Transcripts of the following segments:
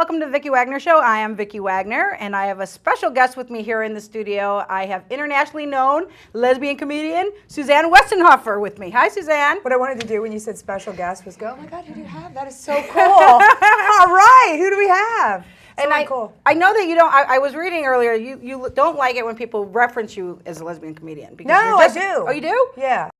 welcome to the Vicki Wagner Show. I am Vicki Wagner, and I have a special guest with me here in the studio. I have internationally known lesbian comedian Suzanne Westenhoefer with me. Hi, Suzanne. What I wanted to do when you said special guest was go, oh my God, who do you have? That is so cool. All right, who do we have? And I know that you don't, I was reading earlier, you don't like it when people reference you as a lesbian comedian. Because no, I do. Oh, you do? Yeah.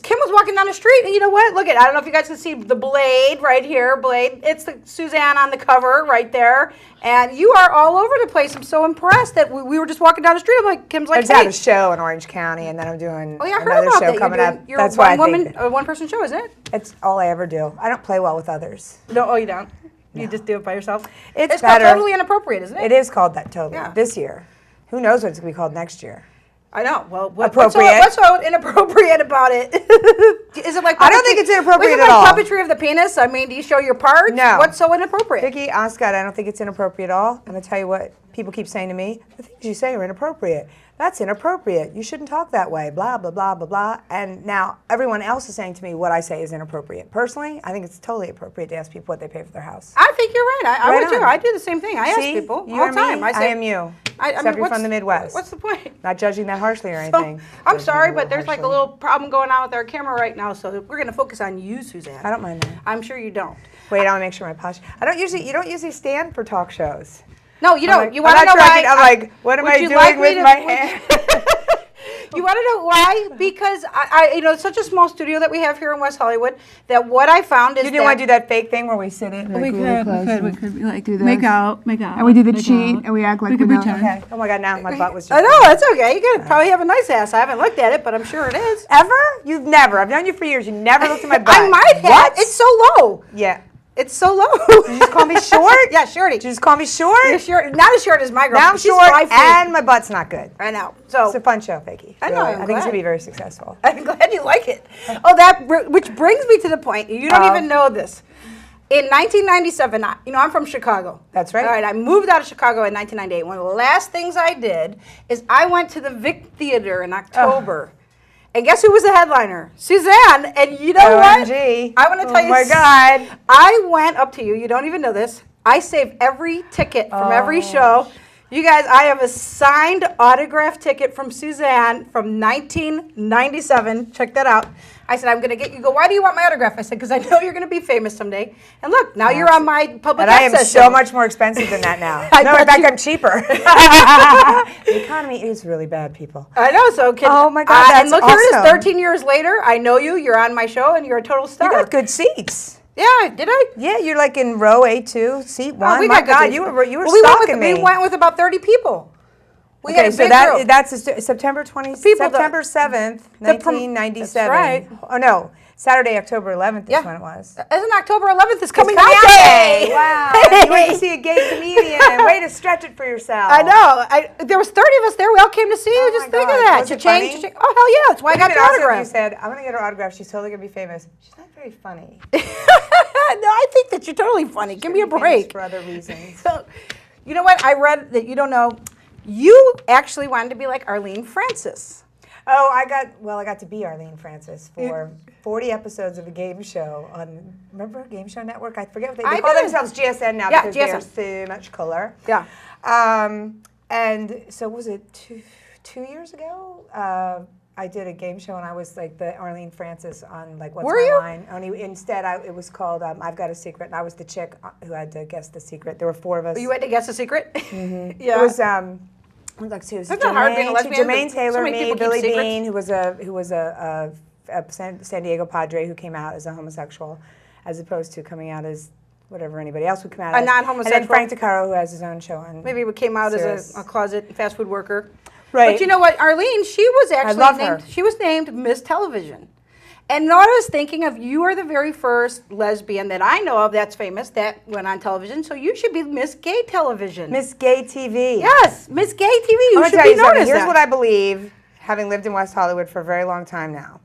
Kim was walking down the street, and you know what? Look at, I don't know if you guys can see the blade right here, blade. It's the Suzanne on the cover right there, and you are all over the place. I'm so impressed that we were just walking down the street. I'm like, Kim's like, I just had a show in Orange County, and then I'm doing another show coming up. You're That's why a one-person show, isn't it? It's all I ever do. I don't play well with others. No, oh, you don't? No. You just do it by yourself? It's called Totally Inappropriate, isn't it? It is called that, totally. Yeah. This year. Who knows what it's going to be called next year? I know. Well, what's so inappropriate about it? Is it like I don't think it's inappropriate at all. Is it like puppetry of the penis? I mean, do you show your parts? No. What's so inappropriate? Vicki, honest God, I don't think it's inappropriate at all. I'm going to tell you what people keep saying to me. The things you say are inappropriate. That's inappropriate. You shouldn't talk that way. Blah, blah, blah, blah, blah. And now everyone else is saying to me what I say is inappropriate. Personally, I think it's totally appropriate to ask people what they pay for their house. I think you're right. I would too. I do the same thing. I ask people all the time. I am you. Except you're from the Midwest. What's the point? Not judging that harshly or anything. So, I'm sorry, but there's like a little problem going on with our camera right now, so we're going to focus on you, Suzanne. I don't mind that. I'm sure you don't. Wait, I want to make sure my posture. You don't usually stand for talk shows. No, you don't. Like, you want to know why? I'm like, what am I doing with my hand? You want to know why? Because it's such a small studio that we have here in West Hollywood that what I found is you didn't want to do that fake thing where we sit in. We could like do this. Make out. And we do the cheat, and we act like we know. Okay. Oh my God, now my butt was just... I know, that's okay. You could probably have a nice ass. I haven't looked at it, but I'm sure it is. Ever? You've never. I've known you for years. You never looked at my butt. I might have. What? It's so low. Yeah. It's so low. Did you just call me short? Yeah, shorty. Did you just call me short? You're short. Not as short as my girl. Now I'm short, and my butt's not good. I know. So it's a fun show, Vicki. I know. Really. I think it's going to be very successful. I'm glad you like it. Which brings me to the point. You don't even know this. In 1997, I'm from Chicago. That's right. All right, I moved out of Chicago in 1998. One of the last things I did is I went to the Vic Theater in October. And guess who was the headliner? Suzanne. And you know OMG. what? I want to tell you. Oh my God. I went up to you. You don't even know this. I saved every ticket from every show. You guys, I have a signed autograph ticket from Suzanne from 1997. Check that out. I said, I'm going to get you. Go, why do you want my autograph? I said, because I know you're going to be famous someday. And look, now you're on my public access. And I am so much more expensive than that now. No, in fact, I'm cheaper. The economy is really bad, people. I know. So oh my God, that's and look, awesome. Here it is, 13 years later. I know you. You're on my show, and you're a total star. You got good seats. Yeah, did I? Yeah, you're like in row A2, seat 1. Oh, my God, you were stalking me. We went with about 30 people. Okay, so that's September 7th, 1997. That's right. Oh no, Saturday, October 11th is when it was. Isn't October 11th is coming out day? Wow, you went to see a gay comedian. Way to stretch it for yourself. I know. There was 30 of us there. We all came to see you. Just think of that. Was it funny? Oh, hell yeah. That's why I got the autograph. You said, I'm going to get her autograph. She's totally going to be famous. She's not very funny. No, I think that you're totally funny. Give me a break. For other reasons. So, you know what? I read that you don't know. You actually wanted to be like Arlene Francis. Oh, I got to be Arlene Francis for 40 episodes of a game show on, remember Game Show Network? I forget what they call themselves GSN now because they're so much cooler. Yeah. And so was it two years ago? I did a game show and I was like the Arlene Francis on like What's My Line. Only instead it was called I've Got a Secret, and I was the chick who had to guess the secret. There were 4 of us. You had to guess the secret? Mm-hmm. Yeah. It was Jermaine Taylor, me, Billy Bean, who was a San Diego Padre who came out as a homosexual, as opposed to coming out as whatever anybody else would come out as. A non-homosexual. And then Frank DeCaro, who has his own show on. Maybe he came out as a closet fast food worker. Right. But you know what, Arlene, she was actually she was named Miss Television. And I was thinking of, you are the very first lesbian that I know of that's famous that went on television, so you should be Miss Gay Television. Miss Gay TV. Yes, Miss Gay TV. You should be known as that. Here's what I believe, having lived in West Hollywood for a very long time now.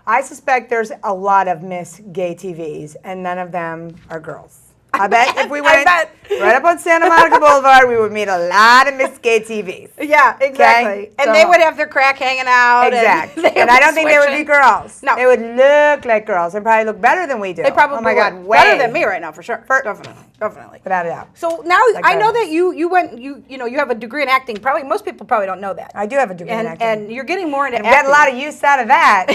I suspect there's a lot of Miss Gay TVs, and none of them are girls. I bet if we went bet. right up on Santa Monica Boulevard, we would meet a lot of Miss Gay TVs. Yeah, exactly. And So- they would have their crack hanging out. Exactly. And, And I don't think they would be switching. girls. No. They would look like girls and probably look better than we do. They probably oh my God, would. way Better than me right now, for sure. Definitely. Without a doubt. So now Like I know that. that you have a degree in acting. Probably most people probably don't know that. I do have a degree in acting. And you're getting more into I'm acting. getting a lot of use out of that.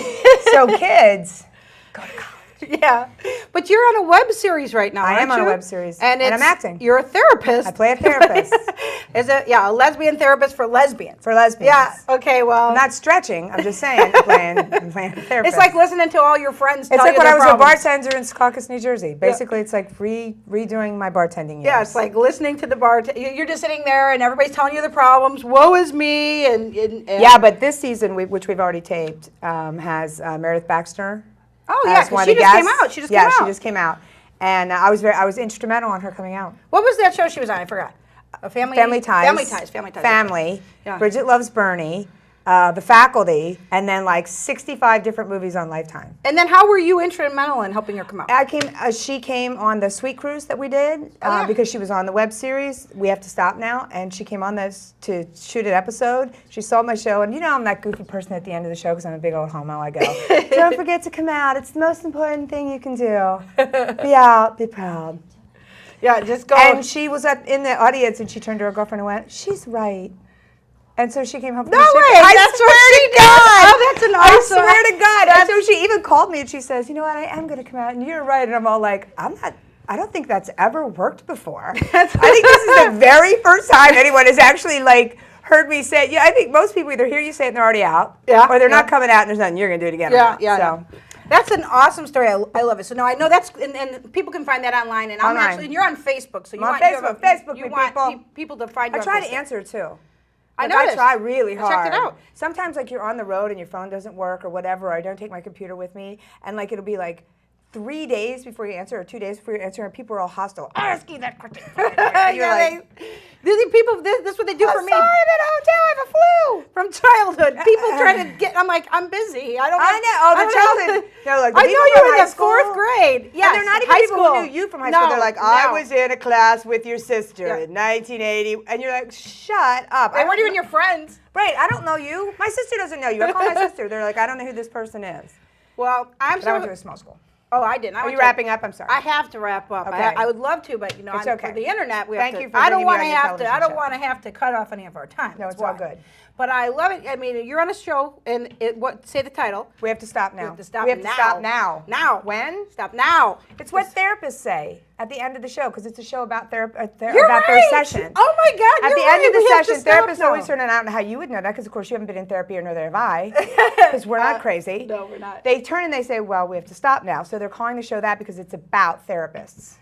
So kids, go to college. Yeah, but you're on a web series right now. I am aren't on a you? web series, and and I'm it's- acting. You're a therapist. I play a therapist. A lesbian therapist for lesbians. For lesbians. Yeah. Okay. Well, I'm not stretching. I'm just saying I'm playing a therapist. it's like listening to all your friends. It's tell like you when I their was problems. a bartender in Secaucus, New Jersey. Basically, it's like redoing my bartending years. Yeah, it's like listening to the bar. You're just sitting there, and everybody's telling you the problems. Woe is me, and Yeah, but this season, which we've already taped, has Meredith Baxter. Oh yeah, as one 'cause of she the just came guests. out. She just came out. Yeah, she just came out, and I was instrumental on her coming out. What was that show she was on? I forgot. A family Ties. Family Ties. Family. Yeah. Bridget Loves Bernie. The Faculty, and then like 65 different movies on Lifetime. And then how were you instrumental in helping her come out? She came on the Sweet Cruise that we did yeah. because she was on the web series. We Have to Stop Now, and she came on this to shoot an episode. She saw my show, and I'm that goofy person at the end of the show because I'm a big old homo. I go, don't forget to come out. It's the most important thing you can do. Be out, be proud. Yeah, just go. And she was in the audience, and she turned to her girlfriend and went, "She's right." And so she came home from No the ship. way! I That's swear what she to did. God! Oh, that's an I awesome. swear to God! And so she even called me and she says, "You know what? I am going to come out, and you're right." And I'm all like, I don't think that's ever worked before. I think this is the very first time anyone has actually like heard me say it. Yeah, I think most people either hear you say it and they're already out, or they're not coming out and there's nothing. You're going to do it again. Yeah. That's an awesome story. I love it. So now I know that's, and people can find that online. And I'm actually, and you're on Facebook. So you I'm on want Facebook, you me want people. people to find you. I on try to Facebook. answer too. I Like, noticed. try really hard. I checked it out. Sometimes like you're on the road and your phone doesn't work or whatever, or I don't take my computer with me, and like it'll be like 3 days before you answer or 2 days before you answer, and people are all hostile. Ask you that question. And you're like, this is what they do for me. Sorry, I'm at a hotel. I have a flu. From childhood, people try to get. I'm like, I'm busy. I don't. I know. Oh, the childhood. No, like the I know people you from were in high the fourth school. grade. Yes, And they're not even high people school. who knew you from high school. They're like, I was in a class with your sister in 1980, and you're like, shut up. I weren't even your friends. Right, I don't know you. My sister doesn't know you. I call my sister. They're like, I don't know who this person is. Well, But I went to a small school. Oh, I didn't. Are you wrapping up? I'm sorry. I have to wrap up. Okay. I would love to, but It's okay. for the internet, we Thank have to. you for I don't bringing me want on to your have to. I television don't show. want to have to cut off any of our time. No, That's it's all why. good. But I love it. I mean, you're on a show, and say the title. We have to stop now. We have to stop We have to now. stop now. Now. When? Stop now. It's what therapists say at the end of the show because it's a show about You're about right. their session. Oh my God! At you're the end right. of the We have to session, stop therapists now. always turn it out, and how you would know that because, of course, you haven't been in therapy or neither have I, because we're not crazy. No, we're not. They turn and they say, well, we have to stop now. So they're calling the show that because it's about therapists.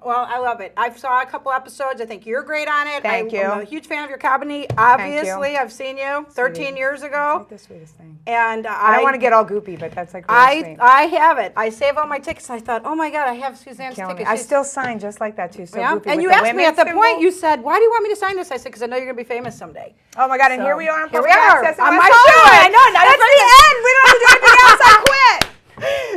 Well, I love it. I saw a couple episodes. I think you're great on it. Thank you. I'm a huge fan of your comedy. Obviously, I've seen you 13 years ago. It's like the sweetest thing. And I don't want to get all goopy, but that's like really sweet. I have it. I save all my tickets. I thought, oh my God, I have Suzanne's Killing me. tickets. I She's- still sign just like that too. So Yeah? goofy And with you the asked me at women's the symbol. point, you said, why do you want me to sign this? I said, because I know you're going to be famous someday. Oh my God! And So, here we are on here we public are, access on in my West show. Hollywood. I know, now That's you're the end. We don't have to do anything else. I quit.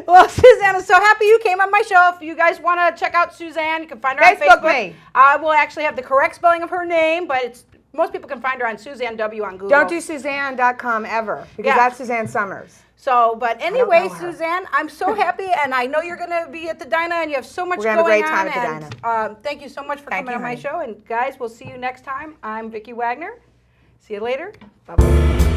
Well, Suzanne, I'm so happy you came on my show. If you guys want to check out Suzanne, you can find her Facebook on Facebook. me. I will actually have the correct spelling of her name, but most people can find her on Suzanne W on Google. Don't do Suzanne.com ever because Yeah. that's Suzanne Summers. So, but anyway, know her. Suzanne, I'm so happy, and I know you're going to be at the Dinah, and you have so much We're gonna going have a great time on. at the and thank you so much for Thank coming you, on my honey. show. And guys, we'll see you next time. I'm Vicki Wagner. See you later. Bye-bye.